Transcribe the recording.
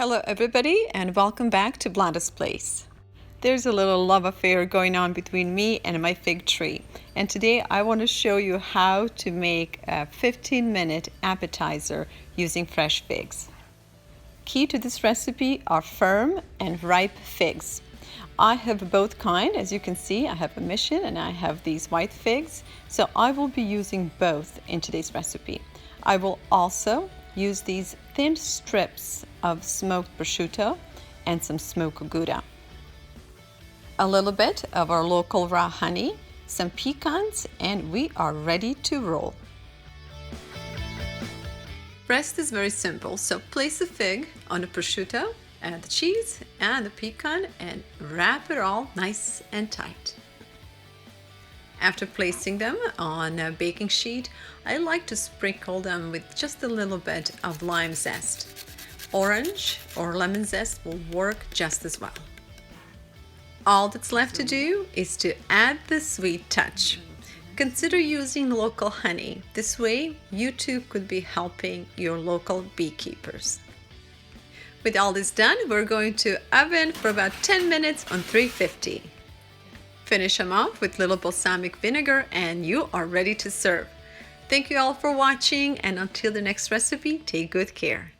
Hello everybody and welcome back to VLADA'S place. There's a little love affair going on between me and my fig tree, and today I want to show you how to make a 15-minute appetizer using fresh figs. Key to this recipe are firm and ripe figs. I have both kind. As you can see, I have a mission and I have these white figs, so I will be using both in today's recipe. I will also use these thin strips of smoked prosciutto and some smoked Gouda. A little bit of our local raw honey, some pecans, and we are ready to roll. Rest is very simple, so place a fig on the prosciutto, add the cheese and the pecan, and wrap it all nice and tight. After placing them on a baking sheet, I like to sprinkle them with just a little bit of lime zest. Orange or lemon zest will work just as well. All that's left to do is to add the sweet touch. Consider using local honey. This way, you too could be helping your local beekeepers. With all this done, we're going to oven for about 10 minutes on 350. Finish them off with little balsamic vinegar and you are ready to serve. Thank you all for watching, and until the next recipe, take good care.